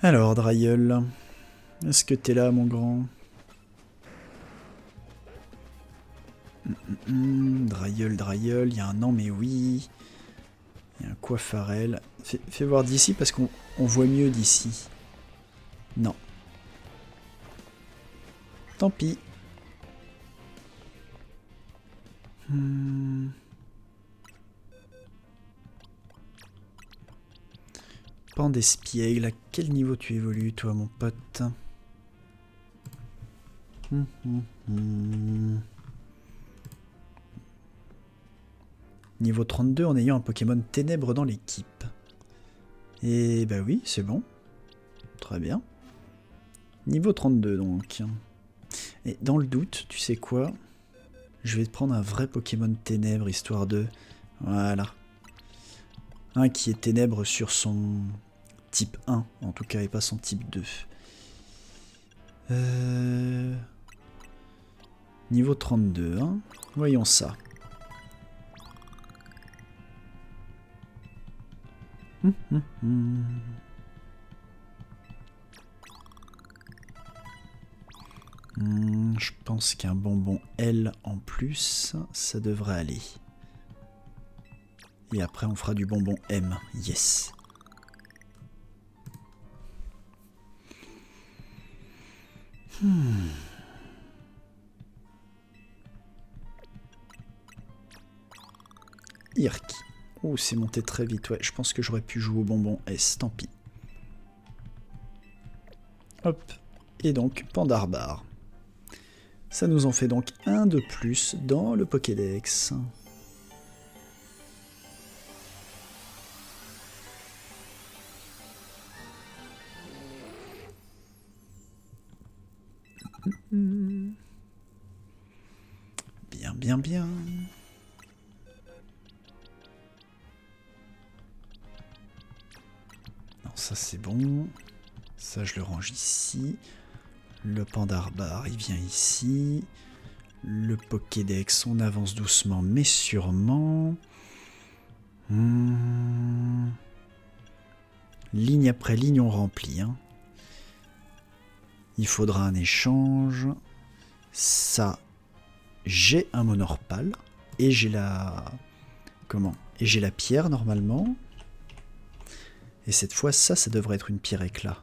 Alors, Drailleul, est-ce que t'es là, mon grand? Drailleul, il y a un non mais oui. Il y a un Coiffarel. Fais voir d'ici parce qu'on voit mieux d'ici. Non. Tant pis. Pandespiègle, à quel niveau tu évolues, toi, mon pote? Niveau 32 en ayant un Pokémon Ténèbres dans l'équipe. Et bah oui, c'est bon. Très bien. Niveau 32 donc. Et dans le doute, tu sais quoi? Je vais te prendre un vrai Pokémon Ténèbres, histoire de... Voilà. Un qui est Ténèbres sur son type 1, en tout cas, et pas son type 2. Niveau 32, hein. Voyons ça. Je pense qu'un bonbon L en plus, ça devrait aller. Et après, on fera du bonbon M. Yes. Irk. Oh, c'est monté très vite. Ouais, je pense que j'aurais pu jouer au bonbon S. Tant pis. Hop. Et donc, Pandarbar. Ça nous en fait donc un de plus dans le Pokédex. Bien, bien, bien. Non, ça c'est bon. Ça, je le range ici. Le Pandarbar, il vient ici. Le Pokédex, on avance doucement mais sûrement. Ligne après ligne, on remplit. Hein. Il faudra un échange. Ça, j'ai un Monorpal. Et j'ai la... Comment? Et j'ai la pierre, normalement. Et cette fois, ça devrait être une pierre éclat.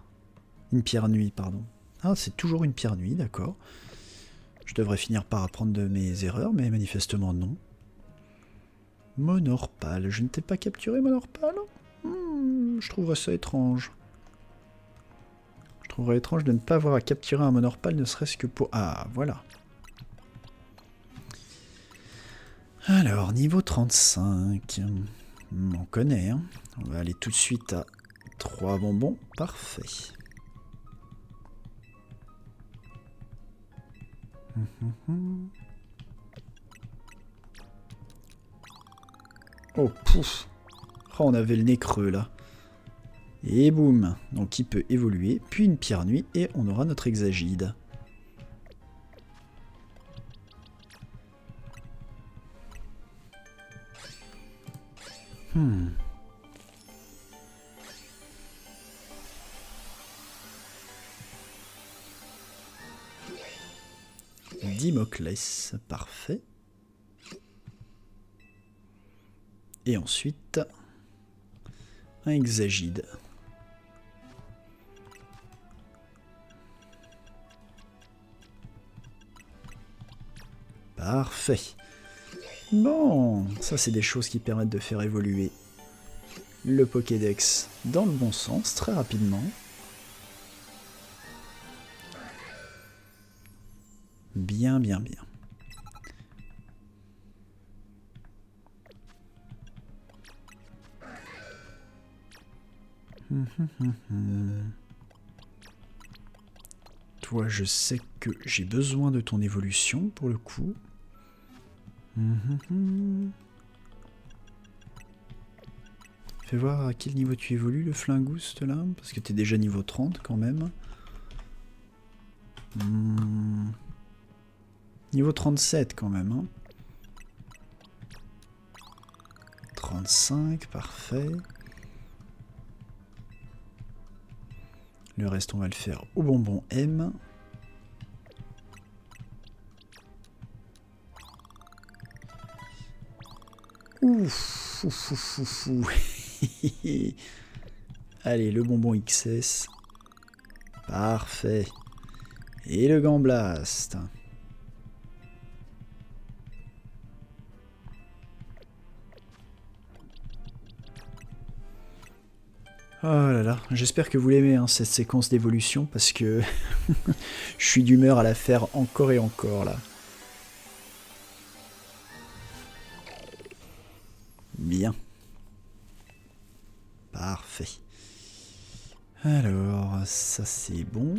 Une pierre nuit, pardon. Ah, c'est toujours une pierre nuit, d'accord. Je devrais finir par apprendre de mes erreurs, mais manifestement non. Monorpal. Je ne t'ai pas capturé, Monorpal? Je trouverais ça étrange. Je trouverais étrange de ne pas avoir à capturer un Monorpal, ne serait-ce que pour... Ah, voilà. Alors, niveau 35. On connaît, hein. On va aller tout de suite à 3 bonbons. Parfait. Oh, pouf. Oh, on avait le nez creux, là. Et boum. Donc, il peut évoluer. Puis une pierre nuit, et on aura notre Hexagide. Dimoclès, parfait. Et ensuite, un Hexagide. Parfait. Bon, ça c'est des choses qui permettent de faire évoluer le Pokédex dans le bon sens très rapidement. Bien, bien, bien. Toi, je sais que j'ai besoin de ton évolution pour le coup. Fais voir à quel niveau tu évolues, le Flingouste, là, parce que t'es déjà niveau 30 quand même. Niveau 37 quand même. Hein. 35, parfait. Le reste, on va le faire au bonbon M. Ouf, ouf, ouf, ouf, ouf. Allez, le bonbon XS. Parfait. Et le Gant Blast. Oh là là, j'espère que vous l'aimez, hein, cette séquence d'évolution, parce que je suis d'humeur à la faire encore et encore, là. Bien. Parfait. Alors, ça c'est bon.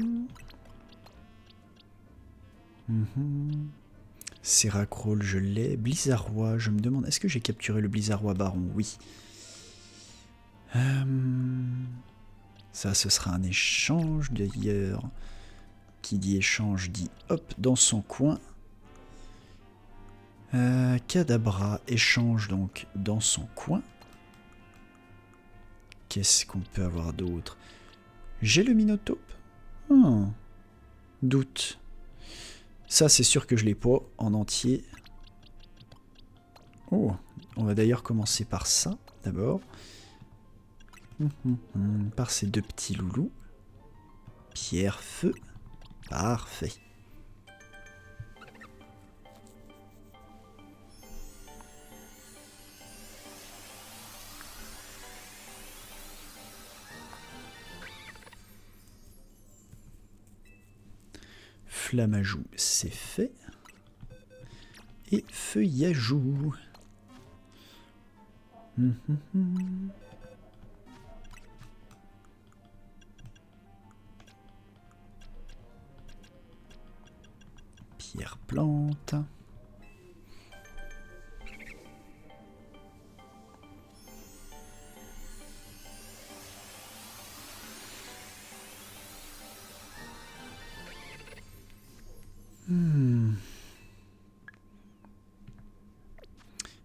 Seracroll, je l'ai. Blizzardroid, je me demande, est-ce que j'ai capturé le Blizzardroid Baron? Oui. Ça, ce sera un échange. D'ailleurs, qui dit échange dit hop dans son coin. Kadabra échange donc dans son coin. Qu'est-ce qu'on peut avoir d'autre? J'ai le Minotape. Doute. Ça, c'est sûr que je l'ai pas en entier. Oh, on va d'ailleurs commencer par ça, d'abord. Par ces deux petits loulous. Pierre, feu. Parfait. Flammajou, c'est fait. Et Feuillajou. Pierre plante.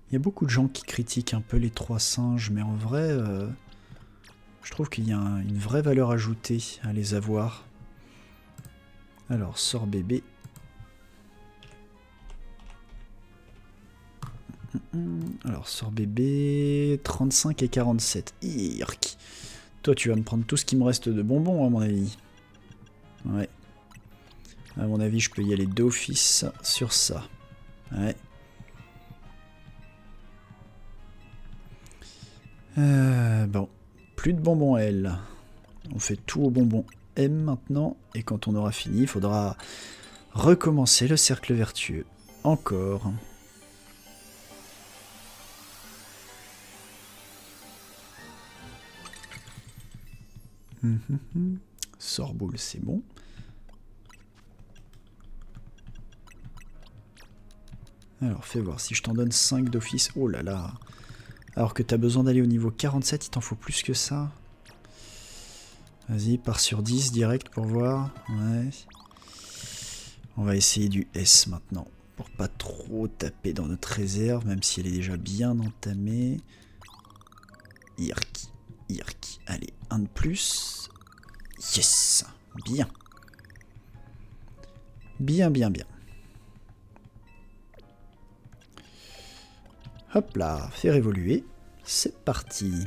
Il y a beaucoup de gens qui critiquent un peu les 3 singes, mais en vrai, je trouve qu'il y a une vraie valeur ajoutée à les avoir. Alors, sort bébé. Alors, sort bébé, 35 et 47. Irk. Toi, tu vas me prendre tout ce qui me reste de bonbons, à mon avis. Ouais. À mon avis, je peux y aller d'office sur ça. Ouais. Bon, plus de bonbons L. On fait tout au bonbon M maintenant. Et quand on aura fini, il faudra recommencer le cercle vertueux. Encore. Sorboule, c'est bon. Alors, fais voir si je t'en donne 5 d'office. Oh là là. Alors que t'as besoin d'aller au niveau 47, il t'en faut plus que ça. Vas-y, pars sur 10 direct pour voir. Ouais. On va essayer du S maintenant. Pour pas trop taper dans notre réserve, même si elle est déjà bien entamée. Irki. Irki. Allez, un de plus. Yes. Bien. Bien, bien, bien. Hop là, faire évoluer. C'est parti.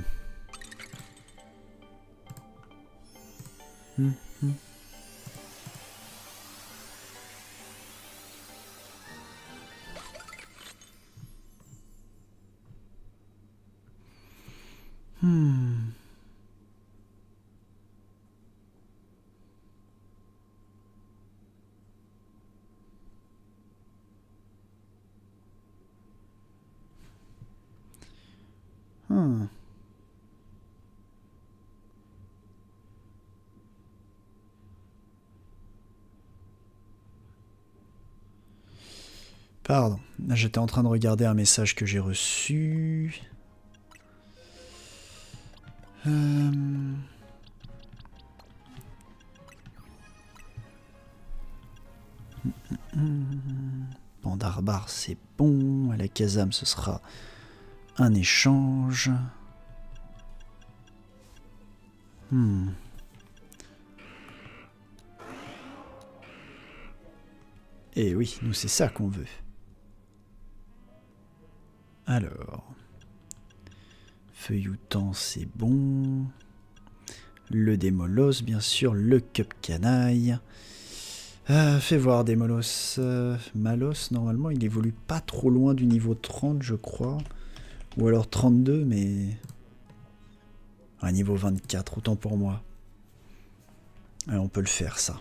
Pardon, j'étais en train de regarder un message que j'ai reçu. Bandarbar, c'est bon. À la Kazam, ce sera un échange. Et oui, nous c'est ça qu'on veut. Alors... Feuilloutant, c'est bon. Le Démolos, bien sûr. Le Cup Canaille. Fais voir, Démolos. Malos, normalement, il évolue pas trop loin du niveau 30, je crois. Ou alors 32, mais... À niveau 24, autant pour moi. On peut le faire, ça.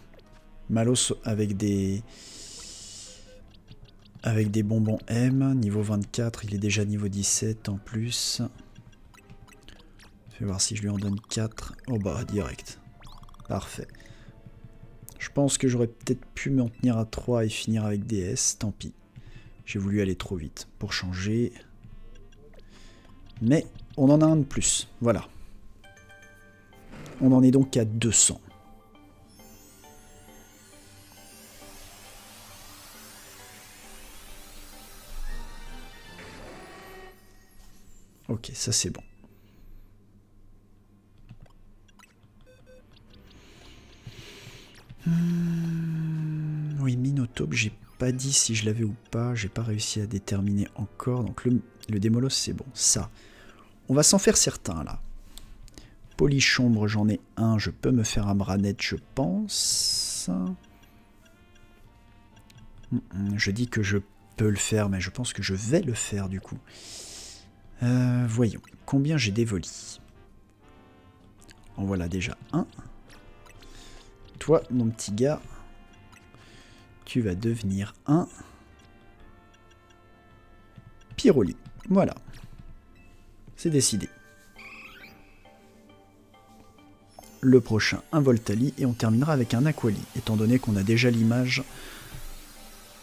Malos avec des... Avec des bonbons M. Niveau 24, il est déjà niveau 17 en plus. Je vais voir si je lui en donne 4. Oh bah, direct. Parfait. Je pense que j'aurais peut-être pu m'en tenir à 3 et finir avec des S. Tant pis. J'ai voulu aller trop vite pour changer. Mais on en a un de plus. Voilà. On en est donc à 200. Ok, ça c'est bon. Oui, Minotaube, j'ai pas dit si je l'avais ou pas. J'ai pas réussi à déterminer encore. Donc le Démolos, c'est bon. Ça. On va s'en faire certains, là. Polichombre, j'en ai un. Je peux me faire un Branette, je pense. Je dis que je peux le faire, mais je pense que je vais le faire, du coup. Voyons. Combien j'ai d'évolis? En voilà déjà un. Toi, mon petit gars, tu vas devenir un Pyroli. Voilà. C'est décidé. Le prochain, un Voltali, et on terminera avec un Aquali, étant donné qu'on a déjà l'image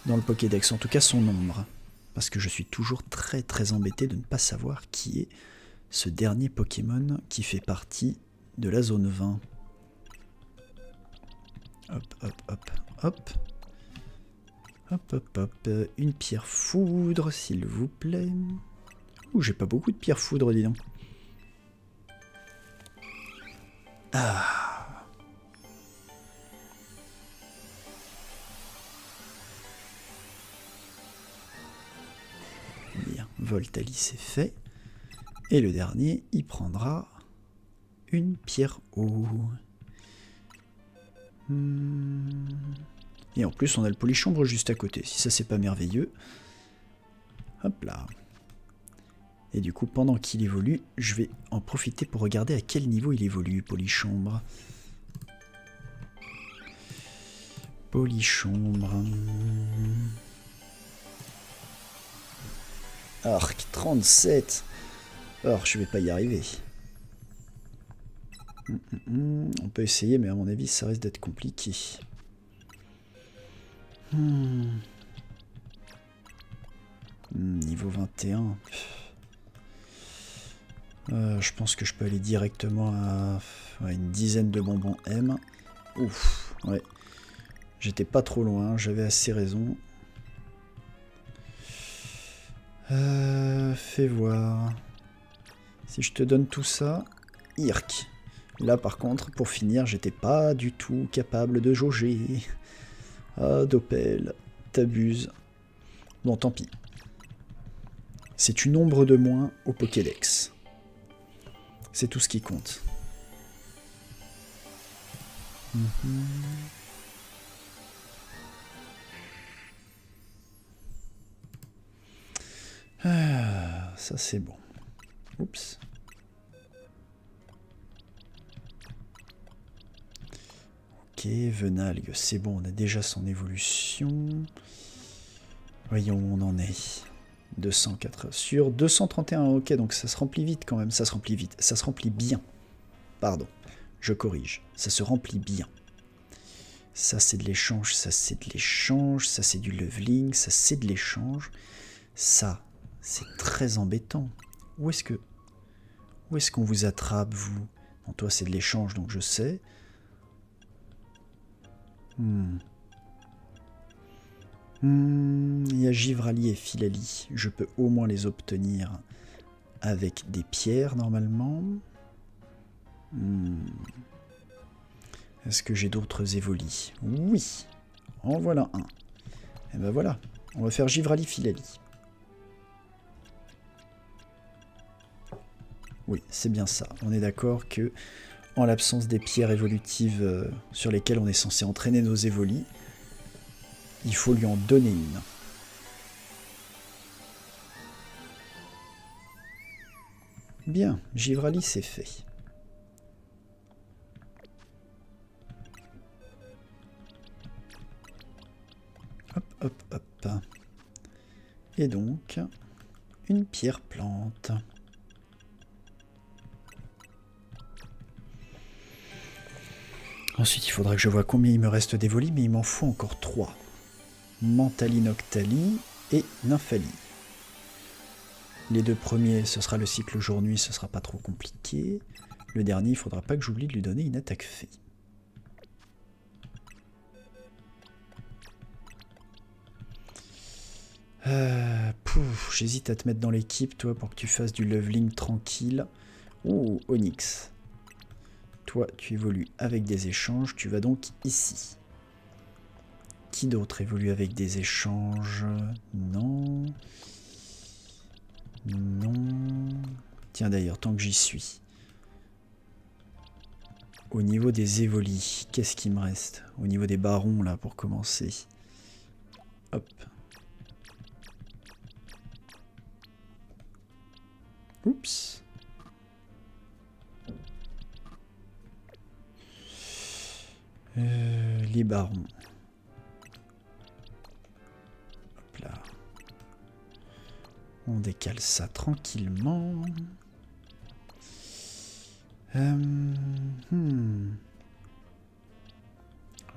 dans le Pokédex, en tout cas son nombre. Parce que je suis toujours très très embêté de ne pas savoir qui est ce dernier Pokémon qui fait partie de la zone 20. Hop, hop, hop, hop. Hop, hop, hop. Une pierre foudre, s'il vous plaît. Ouh, j'ai pas beaucoup de pierre foudre, dis donc. Ah. Bien, Voltali, c'est fait. Et le dernier, il prendra une pierre eau. Et en plus, on a le Polichombre juste à côté. Si ça, c'est pas merveilleux. Hop là. Et du coup, pendant qu'il évolue, je vais en profiter pour regarder à quel niveau il évolue, Polichombre. Polichombre. Arc 37. Or, je vais pas y arriver. On peut essayer, mais à mon avis, ça risque d'être compliqué. Niveau 21. Je pense que je peux aller directement à une dizaine de bonbons M. Ouf, ouais. J'étais pas trop loin, j'avais assez raison. Fais voir. Si je te donne tout ça, Irk. Là par contre, pour finir, j'étais pas du tout capable de jauger. Ah, Doppel, t'abuses. Bon, tant pis. C'est une ombre de moins au Pokédex. C'est tout ce qui compte. Ah, ça c'est bon. Oups. Ok, Venalgue, c'est bon, on a déjà son évolution. Voyons où on en est. 204 sur 231, ok, donc ça se remplit vite quand même, ça se remplit vite, ça se remplit bien. Pardon, je corrige, ça se remplit bien. Ça c'est de l'échange, ça c'est de l'échange, ça c'est du leveling, ça c'est de l'échange. Ça, c'est très embêtant. Où est-ce qu'on vous attrape, vous? Bon, toi c'est de l'échange, donc je sais. Il y a Givrali et Filali. Je peux au moins les obtenir avec des pierres, normalement. Est-ce que j'ai d'autres évolis? Oui. En voilà un. Et ben voilà, on va faire Givrali Filali. Oui, c'est bien ça. On est d'accord que, en l'absence des pierres évolutives sur lesquelles on est censé entraîner nos évolis, il faut lui en donner une. Bien, Givrali, c'est fait. Hop, hop, hop. Et donc, une pierre plante. Ensuite, il faudra que je vois combien il me reste d'évolis, mais il m'en faut encore 3. Mentali, Noctali et Nymphali. Les 2 premiers, ce sera le cycle jour-nuit, ce sera pas trop compliqué. Le dernier, il faudra pas que j'oublie de lui donner une attaque fée. J'hésite à te mettre dans l'équipe, toi, pour que tu fasses du leveling tranquille. Oh, Onyx. Toi, tu évolues avec des échanges, tu vas donc ici. Qui d'autre évolue avec des échanges? Non. Non. Tiens d'ailleurs, tant que j'y suis. Au niveau des évolis, qu'est-ce qui me reste? Au niveau des barons, là, pour commencer. Hop. Oups. Les barons. Hop là. On décale ça tranquillement.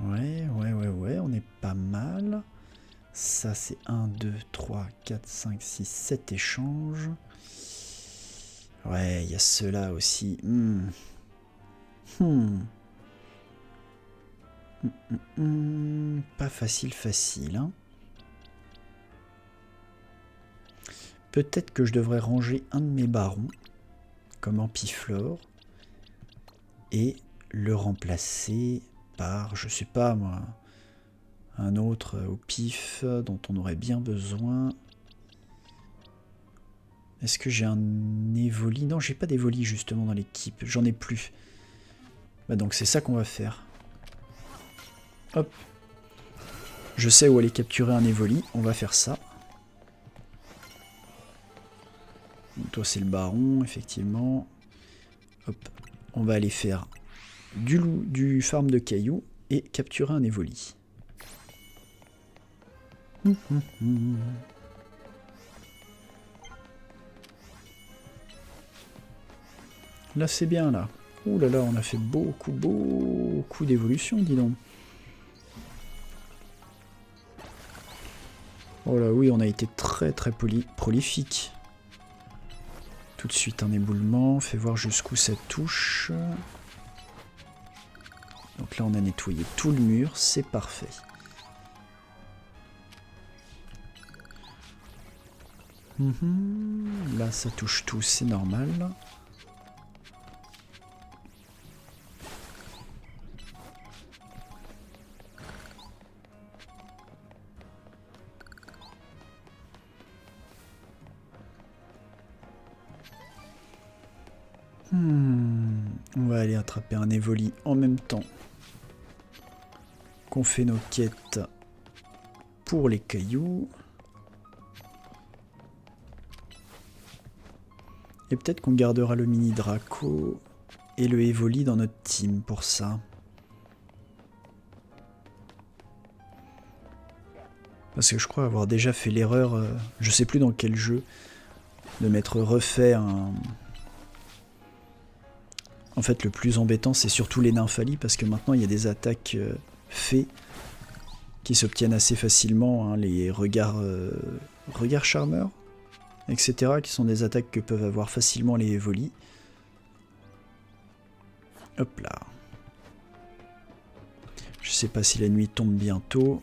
Ouais, on est pas mal. Ça, c'est 1, 2, 3, 4, 5, 6, 7 échanges. Ouais, il y a ceux-là aussi. Pas facile, hein. Peut-être que je devrais ranger un de mes barons, comme Ampiflore, et le remplacer par, je sais pas moi, un autre au pif dont on aurait bien besoin. Est-ce que j'ai un évoli? Non, j'ai pas d'évoli justement dans l'équipe, j'en ai plus. Bah donc c'est ça qu'on va faire. Hop. Je sais où aller capturer un évoli, on va faire ça. Donc toi c'est le baron, effectivement. Hop. On va aller faire du farm de cailloux et capturer un évoli. Là c'est bien là. Ouh là là, on a fait beaucoup d'évolutions, dis donc. Oh là oui, on a été très prolifique. Tout de suite un éboulement, fais voir jusqu'où ça touche. Donc là on a nettoyé tout le mur, c'est parfait. Là ça touche tout, c'est normal. On va aller attraper un évoli en même temps qu'on fait nos quêtes pour les cailloux. Et peut-être qu'on gardera le mini Draco et le évoli dans notre team pour ça. Parce que je crois avoir déjà fait l'erreur, je sais plus dans quel jeu, de m'être refait un... En fait, le plus embêtant, c'est surtout les nymphalies, parce que maintenant, il y a des attaques fées qui s'obtiennent assez facilement, hein, les regards charmeurs, etc., qui sont des attaques que peuvent avoir facilement les évolis. Hop là. Je sais pas si la nuit tombe bientôt.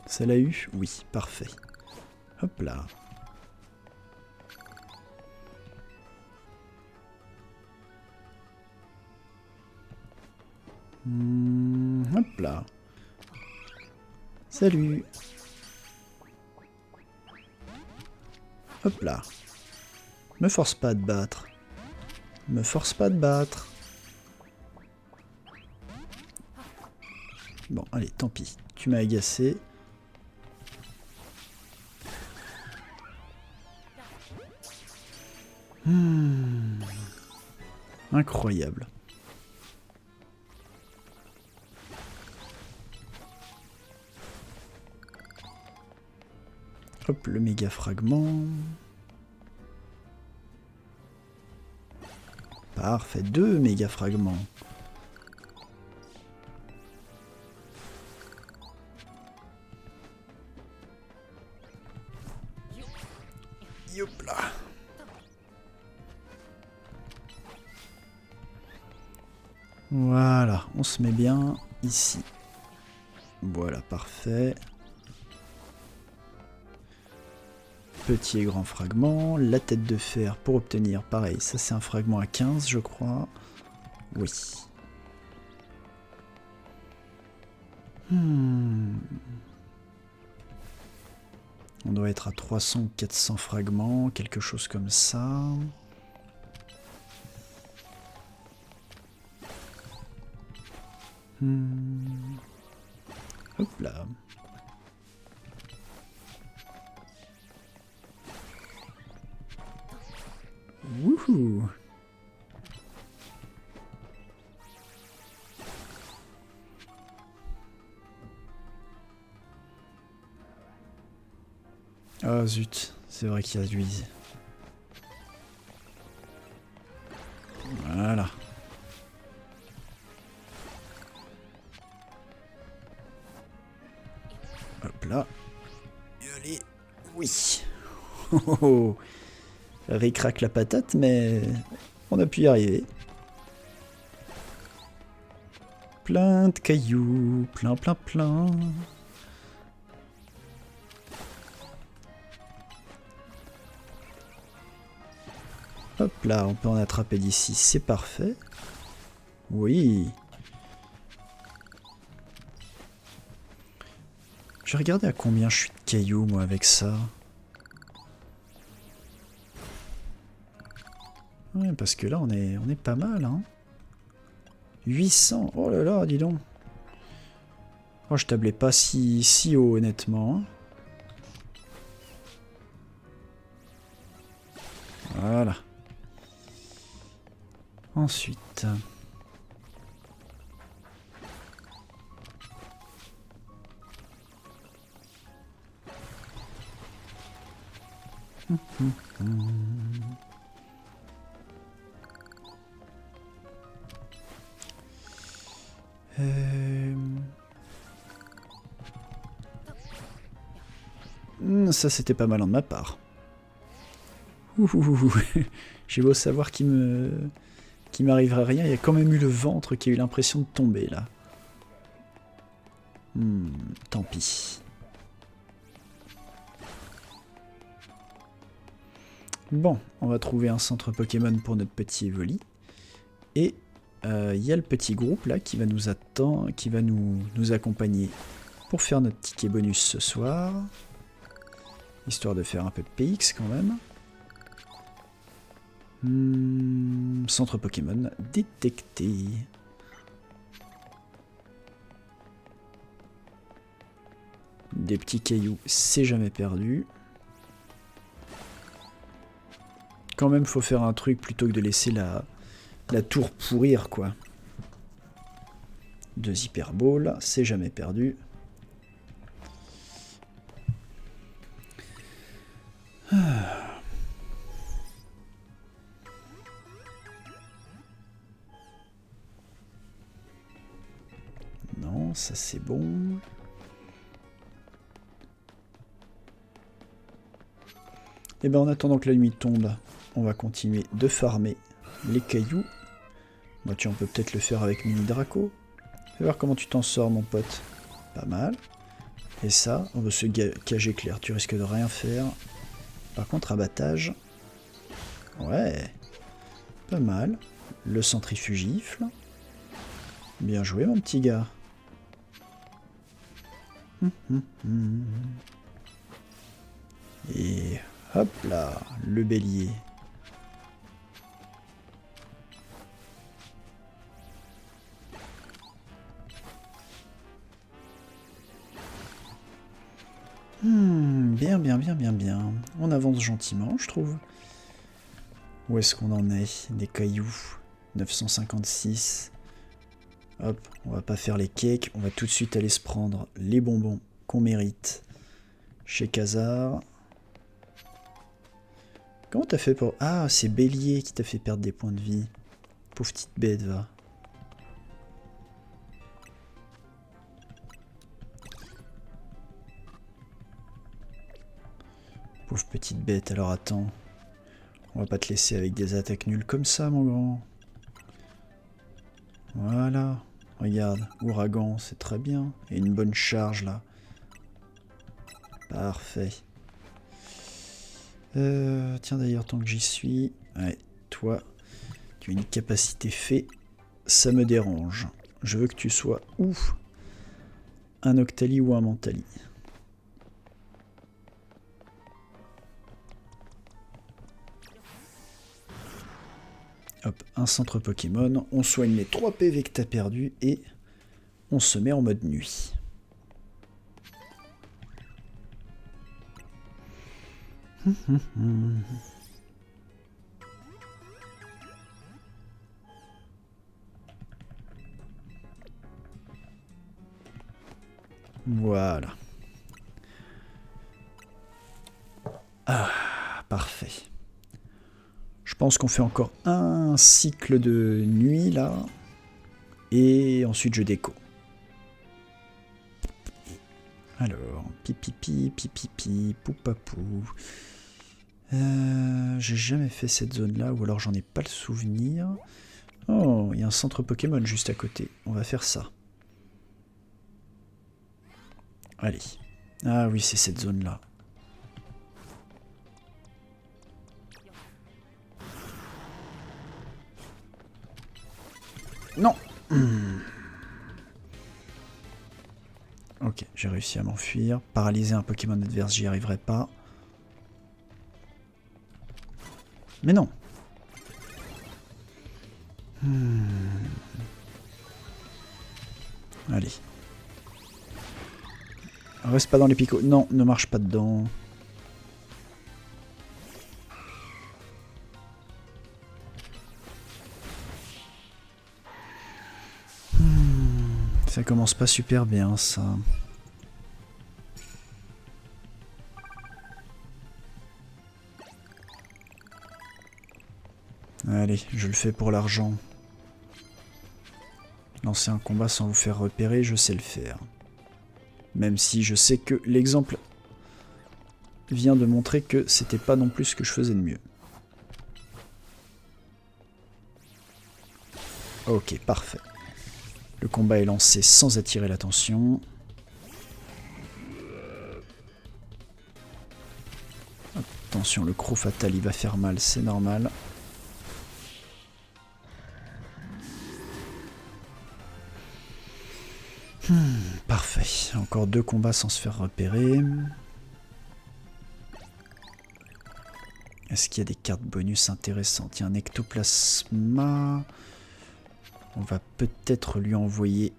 Ça l'a eu? Oui, parfait. Hop là. Hop là. Salut. Hop là. Me force pas à te battre. Me force pas à te battre. Bon, allez, tant pis. Tu m'as agacé. Incroyable. Hop, le méga fragment. Parfait, 2 méga fragments. Hop là. Voilà, on se met bien ici. Voilà, parfait. Petit et grand fragment. La tête de fer pour obtenir, pareil, ça c'est un fragment à 15 je crois. Oui. On doit être à 300 ou 400 fragments, quelque chose comme ça. Hop là. Wouhou. Ah zut, c'est vrai qu'il y a du easy. Voilà. Hop là. Et allez, oui. Oh, oh, oh. Ricrac la patate, mais on a pu y arriver. Plein de cailloux, plein. Hop là, on peut en attraper d'ici, c'est parfait. Oui. Je vais regarder à combien je suis de cailloux, moi, avec ça. Ouais, parce que là, on est pas mal, hein. 800, oh là là, dis donc. Oh, je tablais pas si haut, honnêtement. Voilà. Ensuite... Ça c'était pas malin de ma part. J'ai beau savoir qu'il m'arriverait rien, il y a quand même eu le ventre qui a eu l'impression de tomber là. Tant pis. Bon, on va trouver un centre Pokémon pour notre petit Evoli. Et il y a le petit groupe là qui va nous attendre, qui va nous accompagner pour faire notre ticket bonus ce soir. Histoire de faire un peu de PX quand même. Centre Pokémon détecté. Des petits cailloux, c'est jamais perdu. Quand même, faut faire un truc plutôt que de laisser la tour pourrir, quoi. 2 hyperballs, c'est jamais perdu. Non, ça c'est bon. Et ben en attendant que la nuit tombe, on va continuer de farmer les cailloux. Bah tiens, on peut peut-être le faire avec Mini Draco. Fais voir comment tu t'en sors, mon pote. Pas mal. Et ça, on veut se cage éclair, tu risques de rien faire. Par contre, abattage. Ouais. Pas mal. Le centrifugifle. Bien joué, mon petit gars. Et hop là, le bélier. Bien, bien, bien, bien, bien. On avance gentiment, je trouve. Où est-ce qu'on en est? Des cailloux. 956. Hop, on va pas faire les cakes. On va tout de suite aller se prendre les bonbons qu'on mérite chez Khazar. Comment t'as fait pour... Ah, c'est Bélier qui t'a fait perdre des points de vie. Pauvre petite bête, va. Pauvre petite bête, alors attends. On va pas te laisser avec des attaques nulles comme ça, mon grand. Voilà. Regarde, ouragan, c'est très bien. Et une bonne charge, là. Parfait. Tiens, d'ailleurs, tant que j'y suis... Ouais, toi, tu as une capacité fée. Ça me dérange. Je veux que tu sois ou un Octali ou un Mentali. Hop, un centre Pokémon, on soigne les 3 PV que t'as perdu et on se met en mode nuit. Voilà. Ah, parfait. Je pense qu'on fait encore un cycle de nuit là. Et ensuite je déco. Alors, pipipi, pipipi, poupapou. J'ai jamais fait cette zone là, ou alors j'en ai pas le souvenir. Oh, il y a un centre Pokémon juste à côté. On va faire ça. Allez. Ah oui, c'est cette zone là. Non. Ok, j'ai réussi à m'enfuir. Paralyser un Pokémon adverse, j'y arriverai pas. Mais non. Allez. Reste pas dans les picots. Non, ne marche pas dedans. Ça commence pas super bien, ça. Allez, je le fais pour l'argent. Lancer un combat sans vous faire repérer, je sais le faire. Même si je sais que l'exemple vient de montrer que c'était pas non plus ce que je faisais de mieux. Ok, parfait. Le combat est lancé sans attirer l'attention. Attention, le croc fatal, il va faire mal, c'est normal. Parfait. Encore 2 combats sans se faire repérer. Est-ce qu'il y a des cartes bonus intéressantes? Il y a un ectoplasma. On va peut-être lui envoyer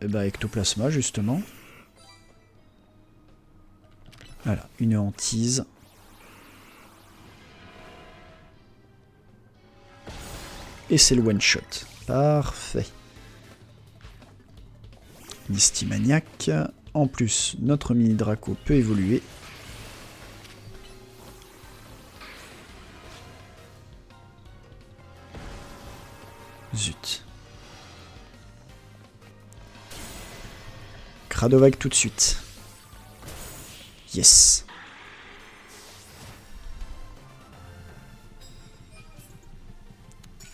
ectoplasma, justement. Voilà, une hantise. Et c'est le one-shot. Parfait. Mistimaniac. En plus, notre mini Draco peut évoluer. Zut. Cradovac tout de suite. Yes.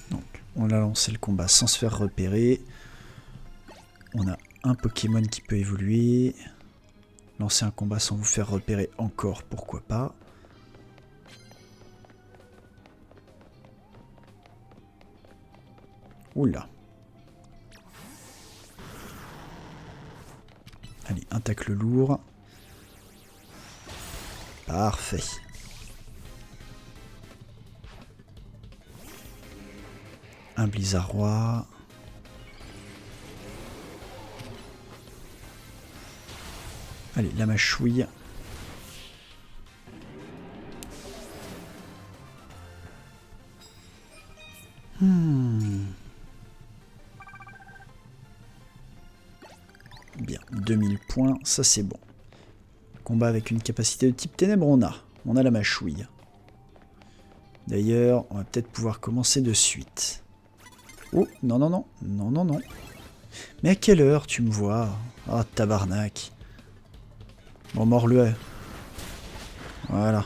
Donc, on a lancé le combat sans se faire repérer. On a un Pokémon qui peut évoluer. Lancer un combat sans vous faire repérer encore, pourquoi pas. Oula. un tacle lourd. Parfait. Un blizzard roi. Allez, la mâchouille. Bien, 2000 points, ça c'est bon. Combat avec une capacité de type ténèbres, on a la mâchouille. D'ailleurs, on va peut-être pouvoir commencer de suite. Oh, non, non, non, non, non, non. Mais à quelle heure tu me vois? Ah, tabarnak. Bon, mors-le. Voilà.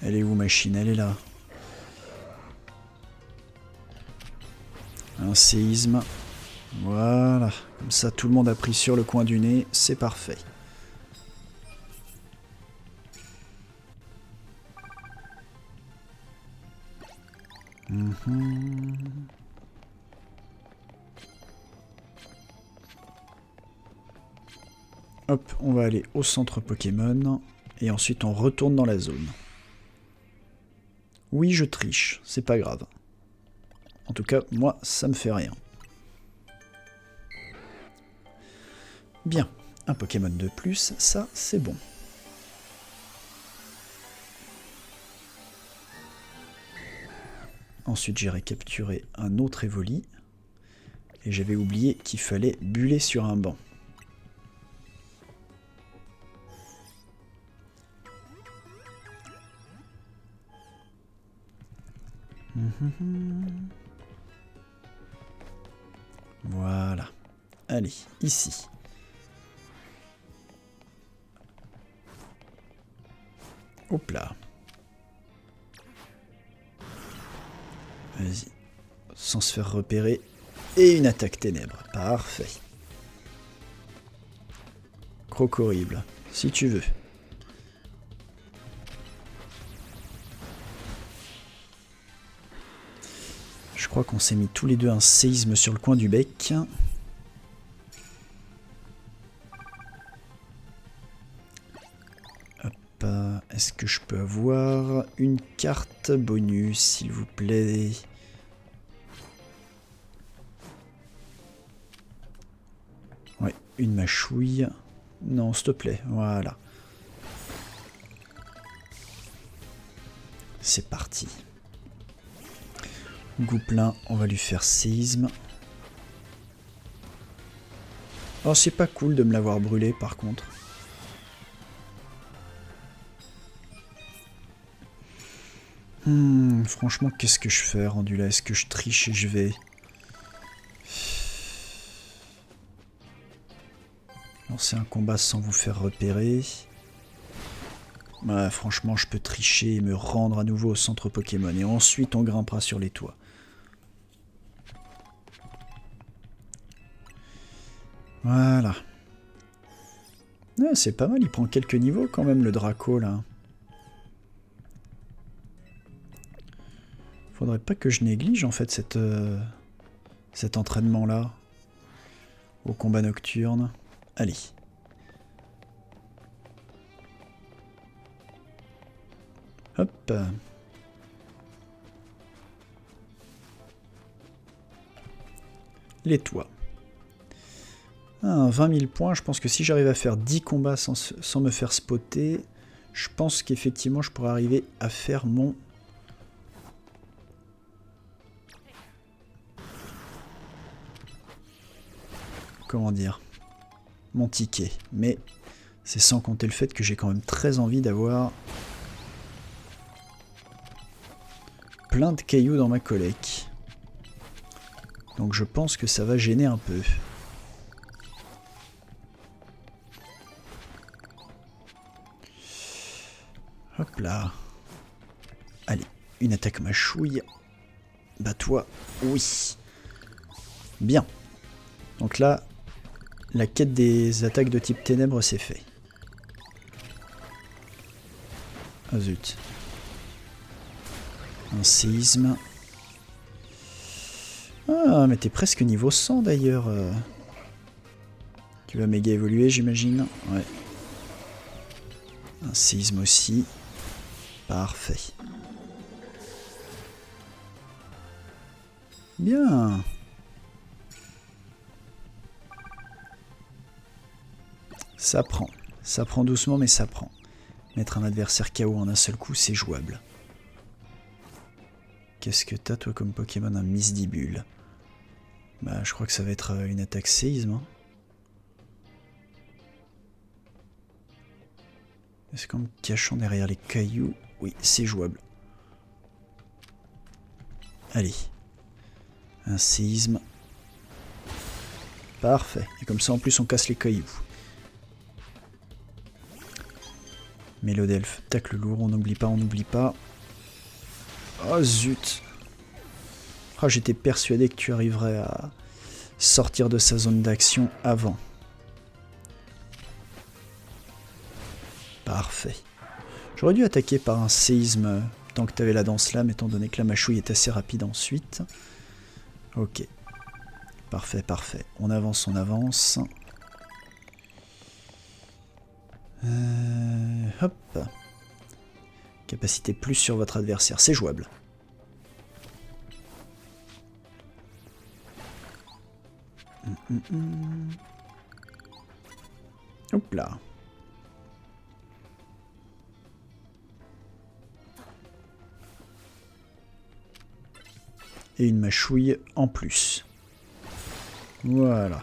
Elle est où, machine? Elle est là. Un séisme. Voilà. Comme ça, tout le monde a pris sur le coin du nez. C'est parfait. Hop, on va aller au centre Pokémon. Et ensuite, on retourne dans la zone. Oui, je triche. C'est pas grave. En tout cas, moi, ça me fait rien. Bien. Un Pokémon de plus, ça, c'est bon. Ensuite, j'irai capturer un autre Evoli. Et j'avais oublié qu'il fallait buller sur un banc. Voilà. Allez, ici. Hop là. Vas-y. Sans se faire repérer. Et une attaque ténèbres. Parfait. Croc horrible. Si tu veux. Je crois qu'on s'est mis tous les deux un séisme sur le coin du bec. Hop. Est-ce que je peux avoir une carte bonus, s'il vous plaît? Ouais, une mâchouille. Non, s'il te plaît, voilà. C'est parti. Gouplin, on va lui faire séisme. Oh, c'est pas cool de me l'avoir brûlé, par contre. Franchement, qu'est-ce que je fais rendu là? Est-ce que je triche et je vais... lancer un combat sans vous faire repérer. Ouais, franchement, je peux tricher et me rendre à nouveau au centre Pokémon. Et ensuite, on grimpera sur les toits. Voilà. Ouais, c'est pas mal, il prend quelques niveaux quand même, le Draco, là. Faudrait pas que je néglige, en fait, cet entraînement-là. Au combat nocturne. Allez. Hop. Les toits. 20 000 points, je pense que si j'arrive à faire 10 combats sans me faire spotter, je pense qu'effectivement je pourrais arriver à faire mon... comment dire? Mon ticket. Mais c'est sans compter le fait que j'ai quand même très envie d'avoir plein de cailloux dans ma collecte. Donc je pense que ça va gêner un peu. Hop là. Allez, une attaque mâchouille. Bah toi, oui. Bien. Donc là, la quête des attaques de type ténèbres, c'est fait. Ah zut. Un séisme. Ah, mais t'es presque niveau 100 d'ailleurs. Tu vas méga évoluer, j'imagine. Ouais. Un séisme aussi. Parfait. Bien. Ça prend. Ça prend doucement, mais ça prend. Mettre un adversaire KO en un seul coup, c'est jouable. Qu'est-ce que t'as, toi, comme Pokémon? Un Misdibule. Bah, je crois que ça va être une attaque séisme. Hein. Est-ce qu'en me cachant derrière les cailloux... Oui, c'est jouable. Allez. Un séisme. Parfait. Et comme ça, en plus, on casse les cailloux. Mélodelphe, tacle lourd, on n'oublie pas, on n'oublie pas. Oh zut. Oh, j'étais persuadé que tu arriverais à sortir de sa zone d'action avant. Parfait. J'aurais dû attaquer par un séisme tant que tu avais la danse lame, étant donné que la mâchouille est assez rapide ensuite. Ok. Parfait, parfait. On avance, on avance. Hop. Capacité plus sur votre adversaire, c'est jouable. Hop là. Et une mâchouille en plus. Voilà.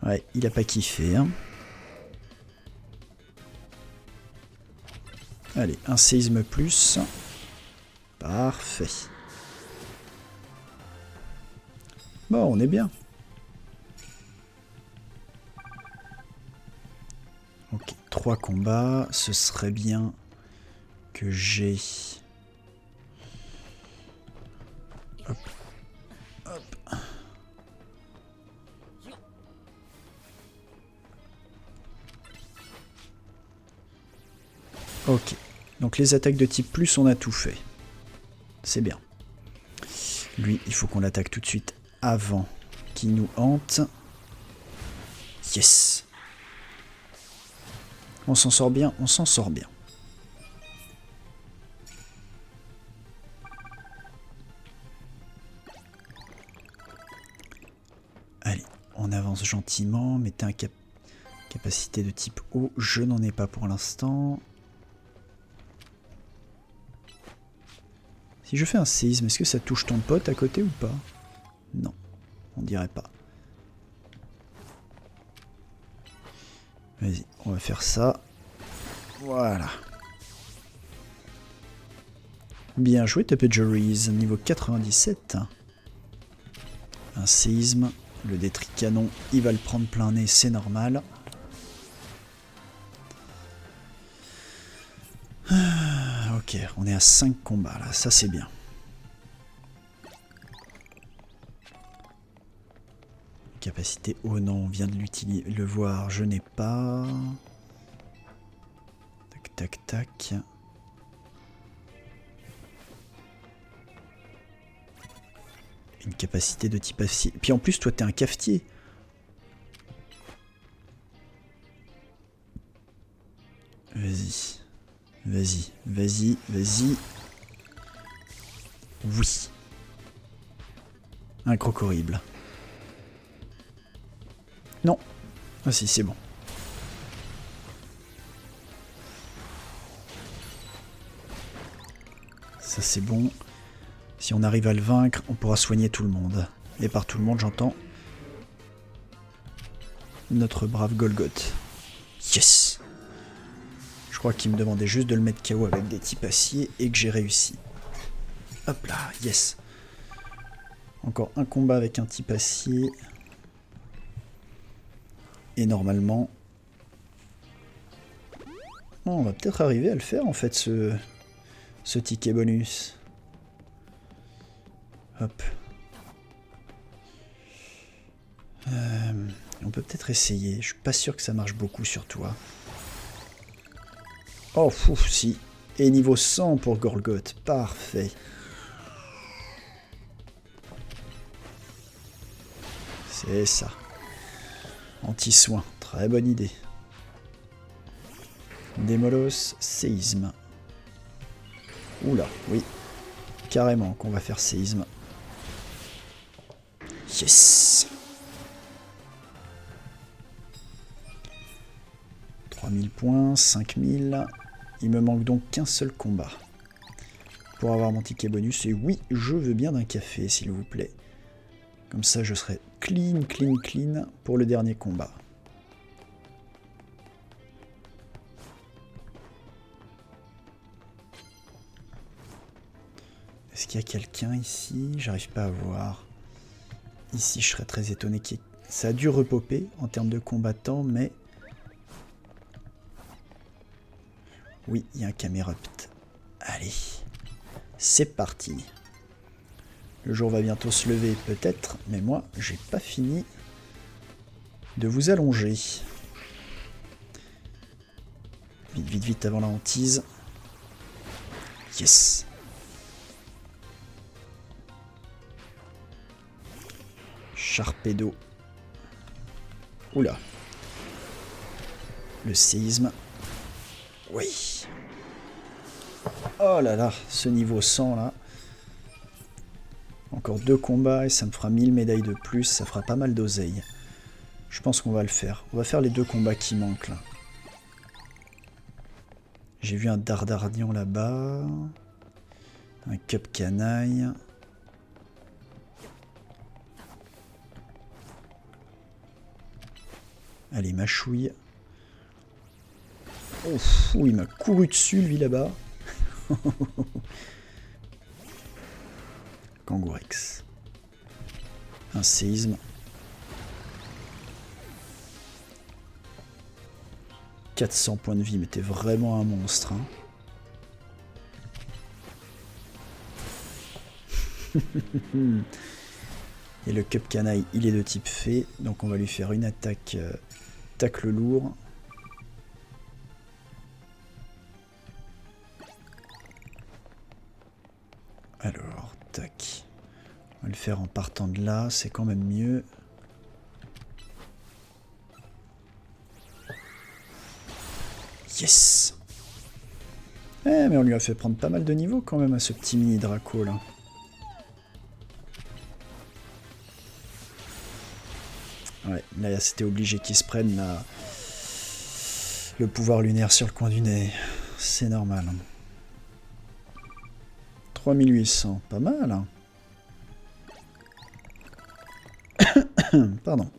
Ouais, il a pas kiffé. Hein. Allez, un séisme plus. Parfait. Bon, on est bien. Ok, 3 combats. Ce serait bien que j'ai... Hop. Hop. Ok. Donc les attaques de type plus, on a tout fait. C'est bien. Lui, il faut qu'on l'attaque tout de suite avant qu'il nous hante. Yes. On s'en sort bien, on s'en sort bien. Allez, on avance gentiment. Mettez un capacité de type eau. Je n'en ai pas pour l'instant. Si je fais un séisme, est-ce que ça touche ton pote à côté ou pas? Non, on dirait pas. Vas-y, on va faire ça. Voilà. Bien joué, Tapejurys, niveau 97. Un séisme, le détricanon, il va le prendre plein nez, c'est normal. Ok, on est à 5 combats là, ça c'est bien. Capacité, oh non, on vient de l'utiliser, le voir, je n'ai pas. Tac, tac, tac. Une capacité de type acier. Puis en plus, toi, t'es un cafetier. Vas-y. Vas-y, vas-y, vas-y. Oui. Un croc horrible. Non. Ah si, c'est bon. Ça, c'est bon. Si on arrive à le vaincre, on pourra soigner tout le monde. Et par tout le monde, j'entends notre brave Golgoth. Yes! Je crois qu'il me demandait juste de le mettre KO avec des types acier et que j'ai réussi. Hop là, yes! Encore un combat avec un type acier. Et normalement... Oh, on va peut-être arriver à le faire en fait, ce ticket bonus. Hop. On peut peut-être essayer. Je suis pas sûr que ça marche beaucoup sur toi. Oh, fouf, si. Et niveau 100 pour Golgoth. Parfait. C'est ça. Anti-soin, très bonne idée. Démolos, séisme. Oula, oui. Carrément qu'on va faire séisme. Yes. 3000 points, 5000. Il me manque donc qu'un seul combat pour avoir mon ticket bonus. Et oui, je veux bien d'un café, s'il vous plaît. Comme ça, je serai clean, clean, clean pour le dernier combat. Est-ce qu'il y a quelqu'un ici? J'arrive pas à voir. Ici, je serais très étonné qu'il y ait... Ça a dû repopper en termes de combattants, mais... Oui, il y a un Camerupt. Allez, c'est parti. Le jour va bientôt se lever, peut-être, mais moi, j'ai pas fini de vous allonger. Vite, vite, vite, avant la hantise. Yes. Charpedo. Oula. Le séisme. Oui. Oh là là, ce niveau 100 là. Encore 2 combats et ça me fera 1000 médailles de plus. Ça fera pas mal d'oseille. Je pense qu'on va le faire. On va faire les 2 combats qui manquent là. J'ai vu un Dardardian là-bas. Un Cup Canaille. Allez, mâchouille. Ouf, il m'a couru dessus, lui, là-bas. Kangourex. Un séisme. 400 points de vie, mais t'es vraiment un monstre. Hein. Et le Cup Canaille, il est de type fée, donc on va lui faire une attaque tacle lourd. Alors, tac. On va le faire en partant de là, c'est quand même mieux. Yes! Eh, mais on lui a fait prendre pas mal de niveaux quand même à ce petit mini Draco là. Ouais, là c'était obligé qu'il se prenne là, le pouvoir lunaire sur le coin du nez. C'est normal. 3800, pas mal. Hein. Pardon.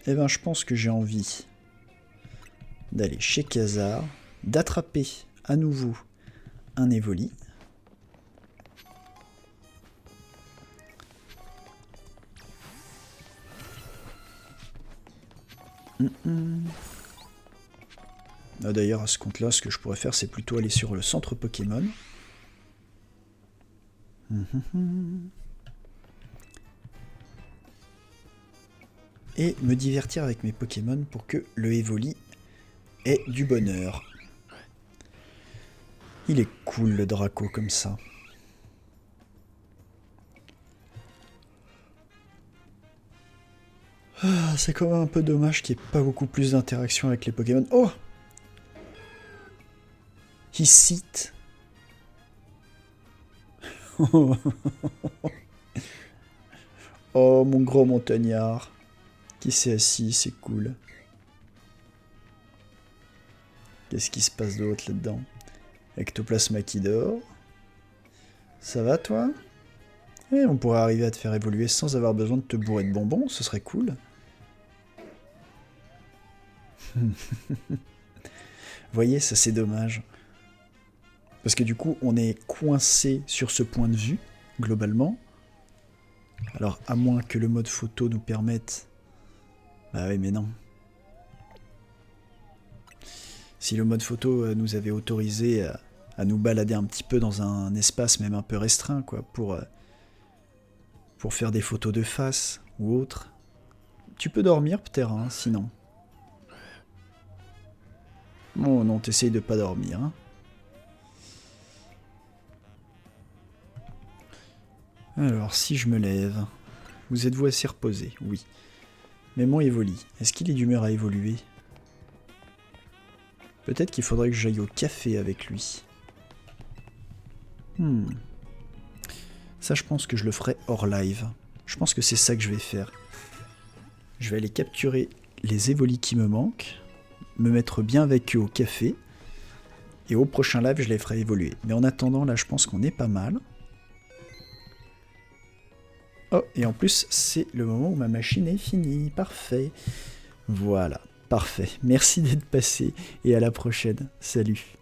Eh ben, je pense que j'ai envie d'aller chez Khazar, d'attraper à nouveau un Evoli. Ah, d'ailleurs, à ce compte-là, ce que je pourrais faire, c'est plutôt aller sur le centre Pokémon. Et me divertir avec mes Pokémon pour que le Evoli ait du bonheur. Il est cool le Draco comme ça. Ah, c'est quand même un peu dommage qu'il n'y ait pas beaucoup plus d'interaction avec les Pokémon. Oh! Il cite. Oh, mon gros montagnard. Qui s'est assis, c'est cool. Qu'est-ce qui se passe d'autre là-dedans? Ectoplasma qui dort. Ça va, toi? Et on pourrait arriver à te faire évoluer sans avoir besoin de te bourrer de bonbons, ce serait cool. Vous voyez, ça c'est dommage. Parce que du coup, on est coincé sur ce point de vue, globalement. Alors, à moins que le mode photo nous permette... Bah oui, mais non. Si le mode photo nous avait autorisé à nous balader un petit peu dans un espace même un peu restreint, quoi, pour faire des photos de face ou autre. Tu peux dormir, peut-être, hein, sinon. Bon, non, t'essayes de pas dormir. Hein. Alors, si je me lève... Vous êtes-vous assez reposé? Oui. Mais mon Evoli, est-ce qu'il est d'humeur à évoluer? Peut-être qu'il faudrait que j'aille au café avec lui. Ça, je pense que je le ferai hors live. Je pense que c'est ça que je vais faire. Je vais aller capturer les Evolis qui me manquent, me mettre bien avec eux au café, et au prochain live, je les ferai évoluer. Mais en attendant, là, je pense qu'on est pas mal. Oh, et en plus, c'est le moment où ma machine est finie. Parfait. Voilà, parfait. Merci d'être passé, et à la prochaine. Salut.